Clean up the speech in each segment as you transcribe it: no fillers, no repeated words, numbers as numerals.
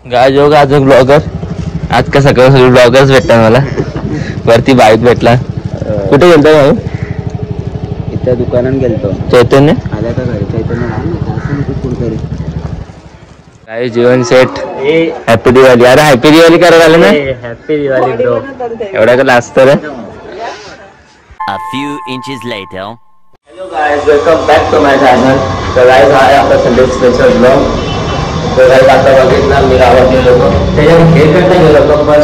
गाय योग आज ब्लॉगर आज का सकाळ ब्लॉगर्स भेटला मला वरती बाईक भेटला. कुठे गेलतो भाऊ? इथं दुकानात गेलतो. चैतन्य आल्या का घरी? चैतन्य काय जीवन सेट. हॅपी दिवाळी. अरे हॅपी दिवाळी करायला आले ना. Happy Diwali bro. एवढा का लास्ट तर A few inches later. Hello guys, welcome back to my channel. So guys, हा आहे आपला संडे स्पेशल ब्लॉग. तो guys आता बघितला मी गावात गेलो होतो. त्याच्यावर हे करता गेलो होतो पण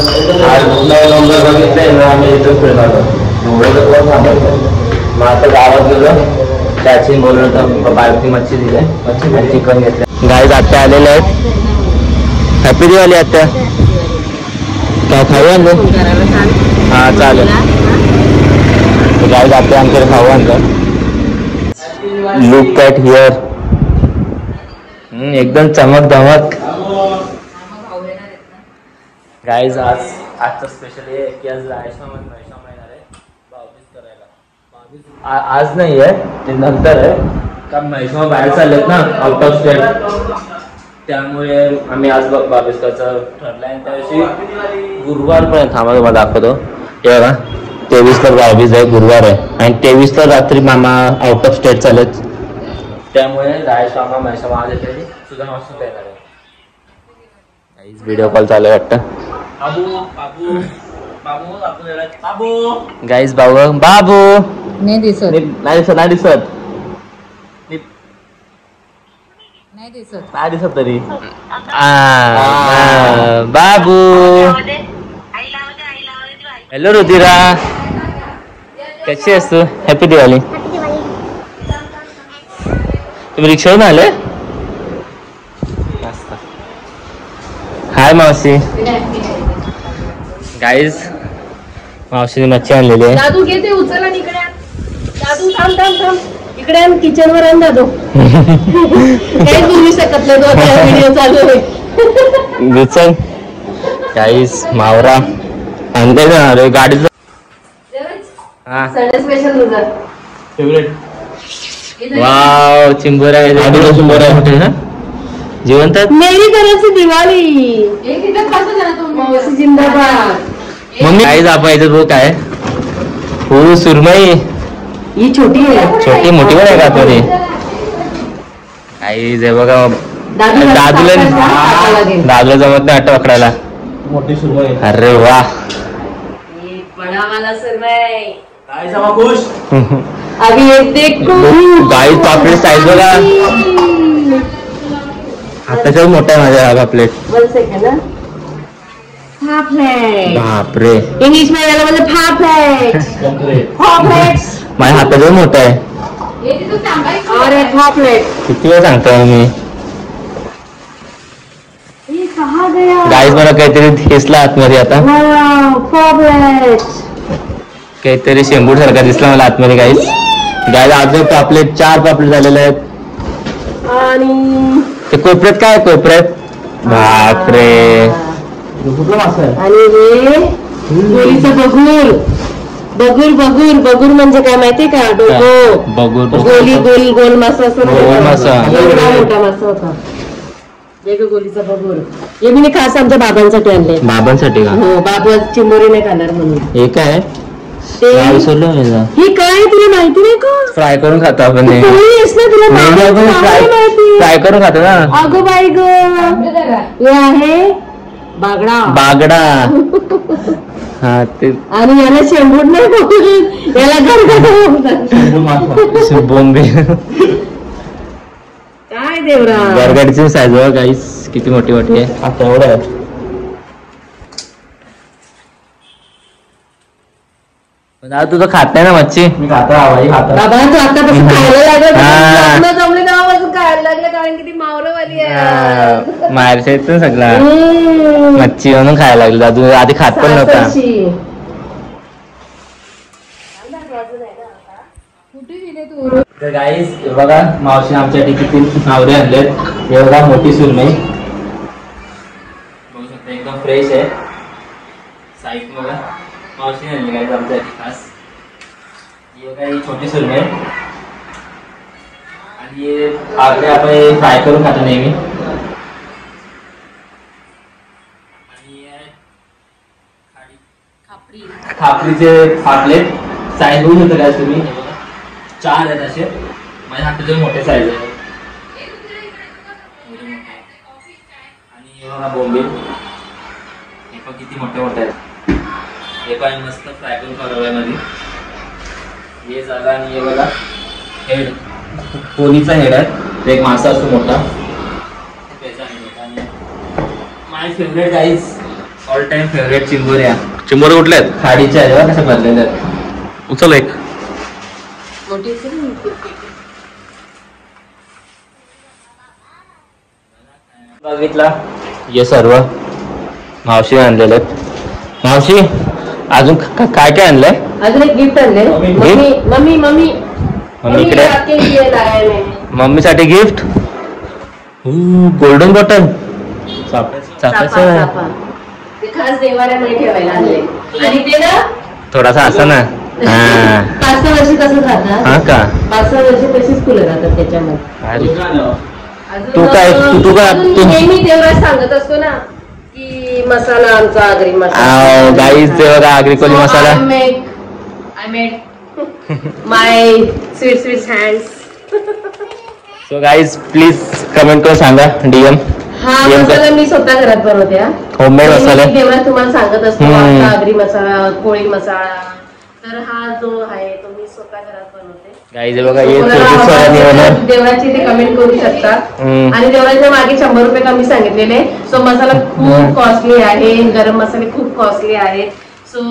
आज नंबर बघितलाय ना आम्ही इथं फिरणार होतो. एवढं कोण थांबायचं. मग आता गावात गेलो. त्याची बोललो तर बाहेरची मच्छी दिली. मच्छी चिकन घेतलं. गाईज आता आलेले आहेत. हॅपी दिवाळी आता. काय खाऊ आणलं? हा चालेल. गाईज आता आमच्याकडे खाऊ आणलं. Look at here. एकदम चमक धमक. गाईज आजचं स्पेशल आहे की आज आयुष्मान येणार आहे 22 करायला. आज नाही आहे ते नंतर आहे कारण महिषमा बाहेर चाललेत ना आउट ऑफ स्टेट. त्यामुळे आम्ही आज 22 करायचं ठरलंय. आणि त्याविषयी गुरुवारपर्यंत थांबा तुम्हाला दाखवतो. हे बघा 23 तर 22 आहे गुरुवार आहे आणि 23 तर रात्री मामा आउट ऑफ स्टेट चालत. त्यामुळे रायश मामा महिषमा आज येते सुद्धा मस्त येणार आहे. व्हिडिओ कॉल चालू आहे वाटतं. गाईज बाबू बाबू नाही दिसत नाही दिसत नाही दिसत नाही दिसत तरी बाबू. हॅलो रुधिरा कशी आहेस तू? हॅपी दिवाळी. तुम्ही रिक्षावरून आले? हाय मावशी. गाईज मावशीने मच्छी आणलेली आहे. दादू घे ते उचल आणि इकडे आण. दादू थांब थांब थांब इकडे आण किचन वर आण दादू. काही बोलू शकत नाही तो आता व्हिडिओ चालू आहे. उचल. गाईज मावरा आणले ना गाडीचं. हा संडे स्पेशल तुझा फेवरेट. वाव चिंबोरा आहे. चिंबोरा आहे कुठे ना जिवंत. मेरी तरफ से दिवाळी. मावशी जिंदाबाद. मम्मी काय जापायचं बघ काय हो सुरमई. ही छोटी आहे छोटी मोठी पण आहे का तरी काही जे बघा दादूला जमत नाही आठ पकडायला. मोठी सुरमई. अरे वा बडा सुरमई. काय समा खुश. अभी एक देखो गाई पापलेट साईज बघा. आताच्या मोठा आहे माझ्या पापलेट. बापरे इंग्लिश में याला म्हणजे पापलेट. माझ्या हाताच्या मोठा आहे. अरे पापलेट किती वेळ सांगतो मी. गाईज मला काहीतरी दिसला आतमध्ये आता. काहीतरी शेंबूड सारखा दिसला मला आतमध्ये. गाईज गाईज अजून पापलेट 4 पापलेट झालेले आहेत. आणि ते कोपऱ्यात काय कोपऱ्यात बापरे. आणि हे गोलीचं बगूर. बगूर बगूर बगूर म्हणजे काय माहितीये का? डोको बगूर गोली गोल गोल मासा असतो. गोल मासा. मोठा मासा होता. गोलीचा बगूर. हे मी खास आमच्या बाबांसाठी आणले. बाबांसाठी का? हो बाबा चिंबोरी नाही खाणार म्हणून. हे काय ते ही काय तुला माहिती नाही का? फ्राय करून खातो आपण. तुला फ्राय करून खातो ना. अगं बाई ग हे आहे बागडा. बागडा हा ते. आणि याला शेंबूड नाही याला बोंबे. काय देवरा गरगडची साईज बघा गाईस किती मोठी मोठी आहे. आता एवढं आहे. तू तर खात नाही ना मच्छी. मी खातो बाबा तू आतापासून खायला लागलं. जमले तेव्हापासून खायला लागलं कारण की ती मावरवाली आहे. माहेरच्या इथून सगळा मच्छी म्हणून खायला लागली. दादू आधी खात पण नव्हता. तर गाईस बघा मावशी आमच्यासाठी किती मावरे आणलेत. हे बघा मोठी सुरमई बघू शकता एकदम फ्रेश आहे. साईड बघा मावशी आणली गाईस आमच्यासाठी खास. ही बघा ही छोटी सुरमई आणि हे आपण फ्राय करून खातो नेहमी. खापरीचे पापलेट साईज बघू शकता काय तुम्ही 4 आहेत असे. माझ्या हाताचे मोठे साईज आहे. आणि हे बघा बोंबील, हे पण किती मोठे मोठे आहेत. हे पण मस्त फ्राय करून रव्यामध्ये. हे जागा आणि हे बघा हेड, कोणीचा हेड आहे. एक मासा असतो मोठा, त्याचा हेड. आणि my favourite guys, all time favourite चिंबोऱ्या. चिंबोरे कुठले आहेत? खाडीच्या आहेत बघा, कशा भरलेल्या आहेत. उचल एक. बघितला हे सर्व मावशी आणलेले आहेत. मावशी अजून काय काय आणलंय? अजून एक गिफ्ट आणले. मम्मी मम्मी इकडे मम्मीसाठी गिफ्ट. गोल्डन बॉटल ते खास देवाऱ्यामध्ये ठेवायला आणले. आणि ते ना थोडासा असा ना 5-6 वर्ष तसंच राहतात. हा का? 5-6 वर्ष तशीच फुलं राहतात त्याच्यामध्ये. तू काय तू काय नेहमी देवराज सांगत असतो ना की मसाला आमचा आगरी मसाला. गाईस ते बघा आगरी कोली मसाला. I made my sweet hands. So guys please comment करून सांगा. डीएम हा मसाला मी स्वतः घरात बनवते. होममेड मसाला. देवराज तुम्हाला सांगत असतो आमचा आगरी मसाला, कोळी मसाला. तर हा जो आहे तो मी स्वतः घरात बनवते. गाईज बघा हे देवराची ते कमेंट करू शकतात. आणि देवराच्या मागे 100 रुपये कमी सांगितलेले. सो मसाला खूप कॉस्टली आहे. गरम मसाले खूप कॉस्टली आहे. सो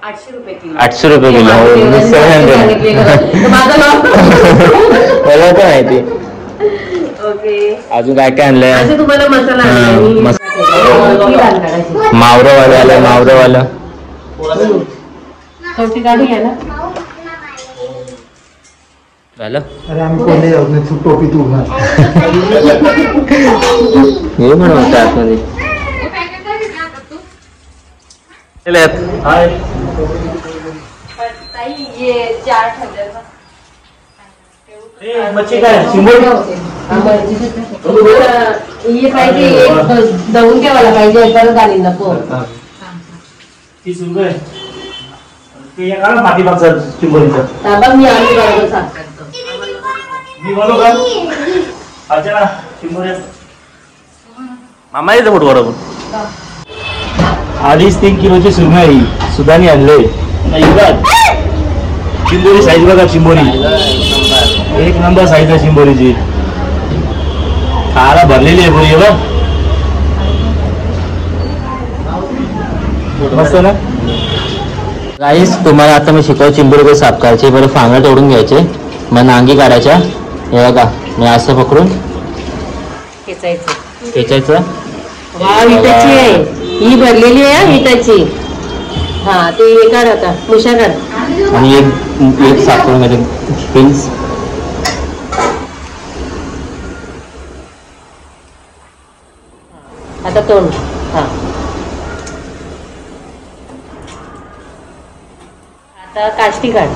800 रुपये किलो. 800 रुपये किलो. मला पण माहिती. ओके अजून काय काय आणलंय? असे तुम्हाला मसाला मावरवालं आलं. मावरवालं छोटी गाडी आहे ना. झालं. अरे आम्ही कोणी जाऊ नये, तू टोपी तू घाल. हे म्हणून आतमध्ये मच्छी काय शिंबोरी हे पाहिजे दळून ठेवायला पाहिजे. परत आली नको. 30 रुपये ते या काढा पाठीमागचा चिंबोरीचा. ताबा मी आम्ही बरोबर सांगतो. मी बोलू का? अच्छा चिंबोऱ्या मामा येते फोटो बरोबर. 2.5-3 किलोची सुरमई सुदानी आणले. चिंबोरी साईज बघा. चिंबोरी 1 नंबर साईज आहे चिंबोरीची. खायला भरलेली आहे बोरी बघ. मस्त ना. गाईस तुम्हाला आता मी शिकवतो चिंबोरी कशी साफ करायची. बरं फांगड्या तोडून घ्यायचे, मग नांगी काढायच्या. हे बघा मी असं पकडून खेचायचं. हा विटाची आहे ही, भरलेली आहे विटाची. हा ते हे काढ आता मुशा काढ. आणि एक साफ करून घ्यायचे पिन्स. आता तोंड. हा आता काष्टी काढ.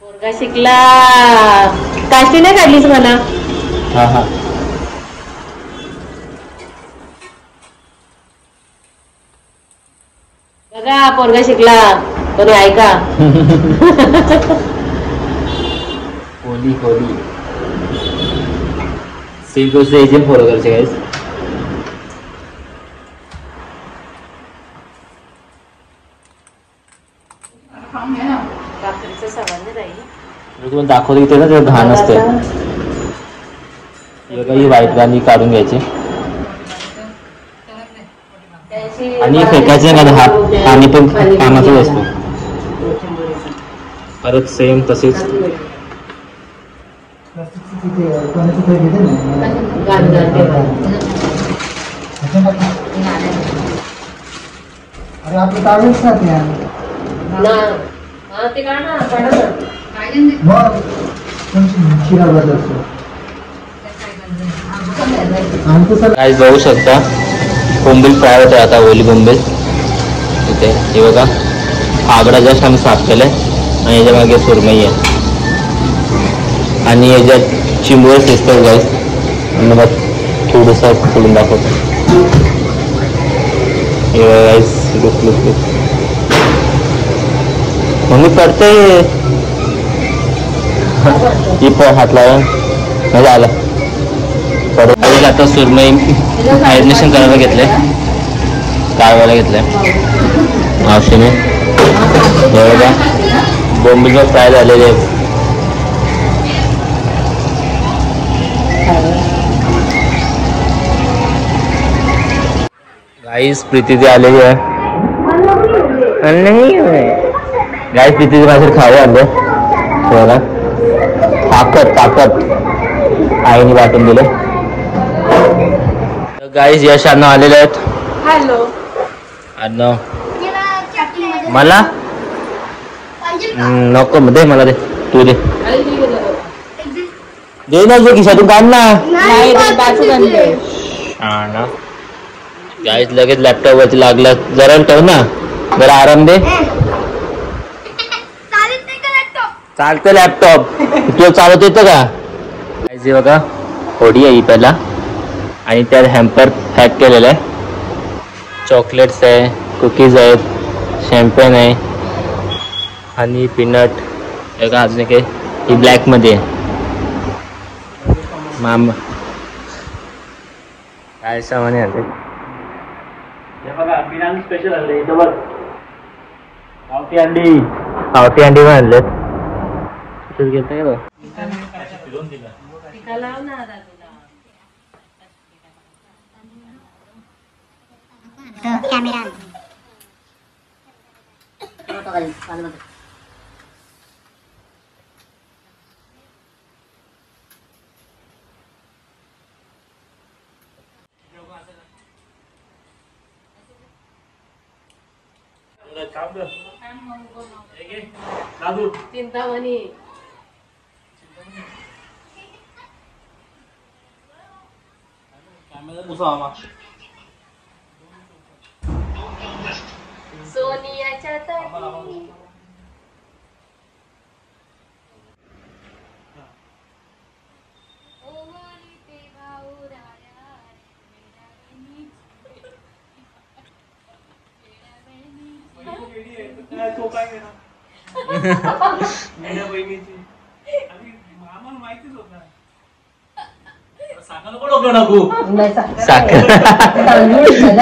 पोरगा शिकला. काष्टी नाही काढलीस मला. हा हा बघा पोरगा शिकला. कोणी ऐका. कोली कोली सेम टू सेम फॉलो करायचे गाईस. भाकरीचं सामान राहील. मी तुम्हाला दाखवतो इथे ना तेव्हा घाण असते. ही वाईट गाणी काढून घ्यायची आणि फेकायचे नाही. हा पाणी पण कामाचाच असतो. परत सेम तसेच अरे आपलं तावेच ना ते ते काढ ना. काढा ना. मग शिरा बदलतो. आमचं सर काय जाऊ शकता. बोंबील फ्राय होते आता. ओली बोंबील इथे हे बघा. आगडा जस्ट आम्ही साफ केलाय. आणि याच्या मागे सुरमई आहे आणि याच्यात चिंबोरे शिजतात गाईस. थोडंसं खोलून दाखवतो. मम्मी पडतंय ही पण हात लावून मजा आला. परत आता सुरमई ॲडमिशन करायला घेतलंय, काढवायला घेतलंय मावशीने. बघा बोंबील फ्राय झालेले आहेत. गाईस प्रीती ती आलेली आहे. गाईस प्रीती माझ्या खाऊ आले बघा. ताकद आईने वाटून दिले. गाईस यश अण्णा आलेले आहेत. हॅलो अण्णा मला नको दे, मला दे, तू दे ना, जो खिशातून काढ ना. हा ना गाईस लगेच लॅपटॉप वरती लागला. जरा ठेव ना, जरा आराम दे. चालतं लॅपटॉप तुला चालवत येतं का? गाईस बघा होडी आहे ही पहिला, आणि त्यात हॅम्पर पॅक केलेलं आहे. चॉकलेट्स आहे, कुकीज आहेत, शॅम्पेन आहे, हनी पीनट. बघा अजून एक ही ब्लॅकमध्ये आहे. मामा काय सामान आहे स्पेशल आणले डबल गावठी अंडी. गावठी अंडी पण आणलेत. घेता का कॅमेरा चिंतामणी सोनियाच्या तटी.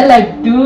लड्डू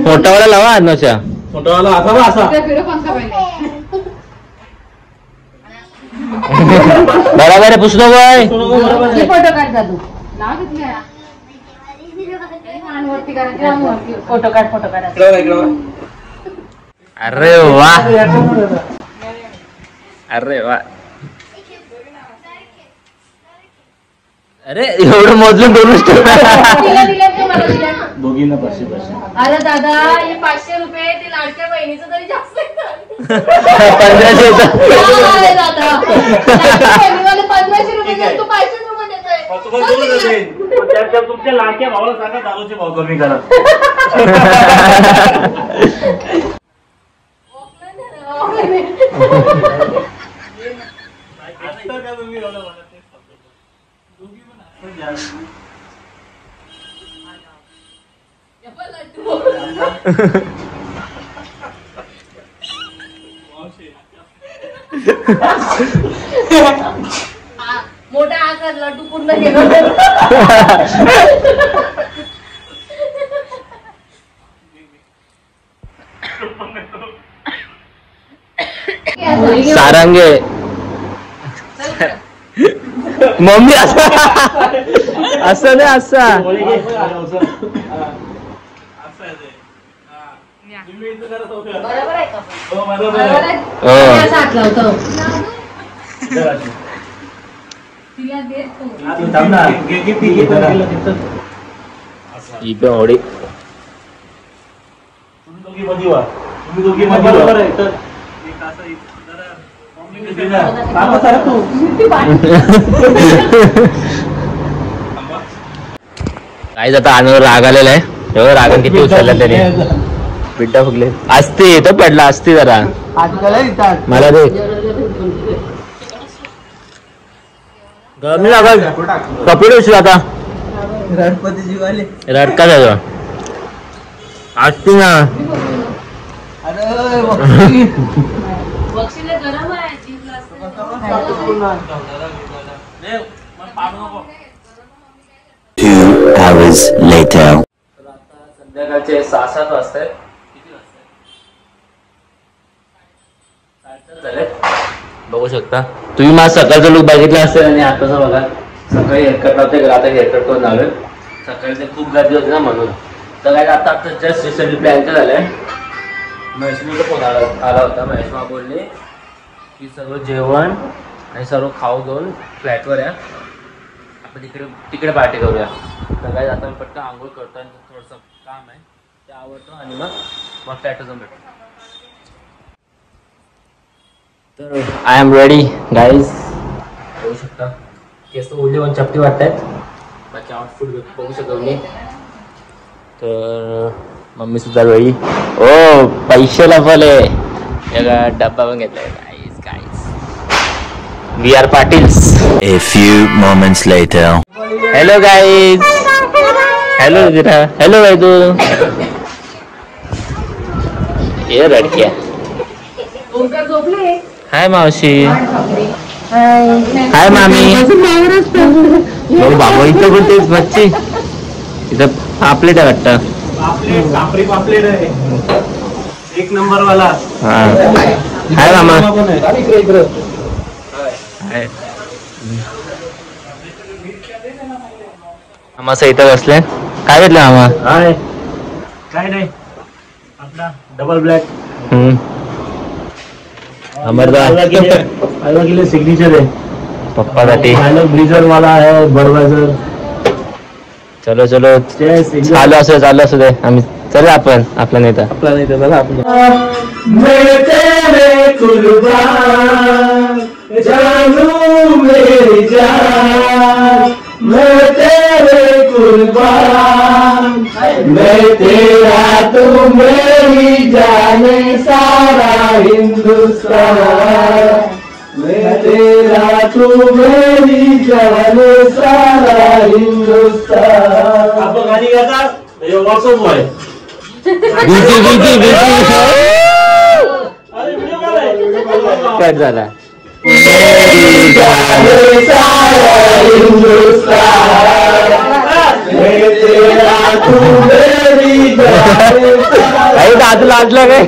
मोठावाला लावा अन्नच्या. मोठावाला असा बा असा बरोबर आहे पुसलो बाय. फोटो काढ तू. फोटो काढ. अरे वा, अरे वा. अरे एवढं मोजून दोनच दोघींना 500. अरे दादा हे 500 रुपये ते लाडक्या बहिणीचं तरी जास्त आहे. 1500 दादा 1500 रुपये तू 500 रुपये देतोय. तुमच्या लाडक्या भावाला सांगा दारूचे भाव कमी करा. मोठा आकार लड्डू पूर्ण केलं. सारंगे मम्मी असं असं नाही असं. बरोबर आहे का? बरोबर हात लावतो. तिला थांब ना. इथं होडी तुम्ही दोघी मध्ये व्हा. तुम्ही दोघी मध्ये व्हा. थांबा सर तू. काय जाता आणवर राग आलेला आहे. एवढं रागण किती उचलला त्याने. बिड्डा फुगले असते तो पडला असते जरा मला दे कपडे उचल आता रडका जातो असते ना. संध्याकाळचे 6-7 वाजता बघू शकता तुम्ही माझा सकाळचा लुक बघितला असेल आणि आताचा बघा. सकाळी हेअरकट लावते आता हेअरकट करून आलोय. सकाळी ते खूप गर्दी होती ना म्हणून. तर काय आता जस्ट रिसेंटली प्लॅन झालंय. महेशचा फोन आला होता. महेशमा बोलले की सर्व जेवण आणि सर्व खाऊ घेऊन फ्लॅटवर या आपण तिकडे पार्टी करूया. तर काय आता मी पटकन आंघोळ करतो आणि थोडंसं काम आहे ते आवडतो आणि मग फ्लॅटवर जाऊन भेटतो. तर आय एम रेडी गाईज. बघू शकता केस ओली वन चपटी वाटत आहेत. बाकी आउटफिट बघू शकता मी. तर मम्मी सुद्धा रेडी. ओ पैसे लपवले डब्बा पण घेतलाय. Guys guys we are Patils. A few moments later. Hello guys. Hello Rudira. Hello भाई तू ये लडक्या. हाय मावशी. हाय मामी. बाबा इथं बोलते बच्ची इथं पापलेट आहे वाटतं. पापलेट आहे एक नंबर वाला. हाय मामा. मामा सहित बसले. काय घेतलं मामा. हाय काय नाही आपला डबल ब्लॅक. अलवा के लिए सिग्नेचर है पप्पा साठी. ब्रिजर वाला है बडवायझर. चलो चलो चालू असू दे. आम्ही चल आपण आपला नेता चला आपण. जानू मेरी जान मैं तेरे कुर्बान मैं तेरा तू मेरी जाने सारा हिंदुस्तान मैं तेरा तू मेरी जाने सारा हिंदुस्तान. आपण गाणी गाता व्हॉट्सअप बॉय. कट झाला. दात लाजलं काय.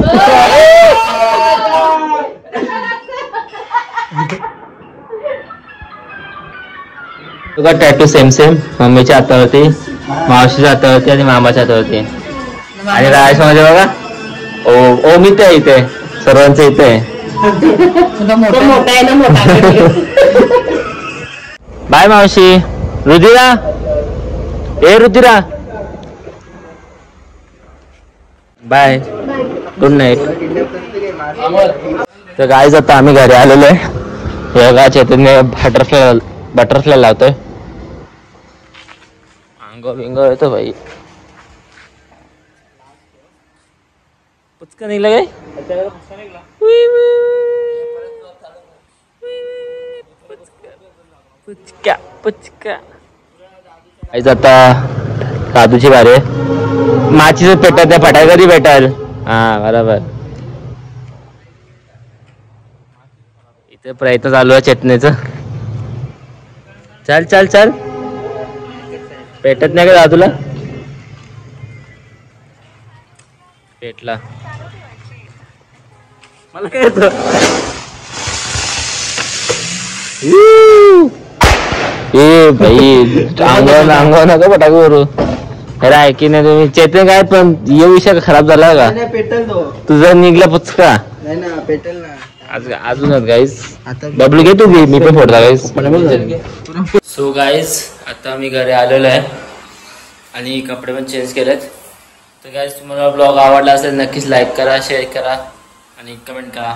तुझा टॅटू सेम मम्मीच्या हातावरती मावशीच्या हातावरती आणि मामाच्या हातावरती आणि रायस मध्ये बघा ओ मी ते इथे सर्वांचं इथे. बाय मावशी. रुधिरा ए रुधिरा बाय गुड नाईट. तर गाईज आता आम्ही घरी आलेलो आहे. या चैतन्य बटरफ्लाय लावतोय. अंग बिंग येतो भाई. पुचका निघला काय. पुचका पुचका. आता काजूची बारे माचीच पेटत त्या फटाय कधी भेटाल. हा बरोबर. इथे प्रयत्न चालू आहे चटणीचा. चल चल चल. पेटत नाही का तुला. पेटला मला काय येतं. ए भाई अंगावर नका पटाकू करू. अरे ऐकी नाही तुम्ही. चेतन काय पण ये विषय खराब झाला का. तुझा निघला पुचका. अजूनच गाईस बबलू घे तू घे मी पण फोडला गाईस. सो गाईज आता मी घरी आलेलो आहे आणि कपडे पण चेंज केलेत. तर गाईज तुम्हाला ब्लॉग आवडला असेल नक्कीच लाईक करा शेअर करा आणि कमेंट करा.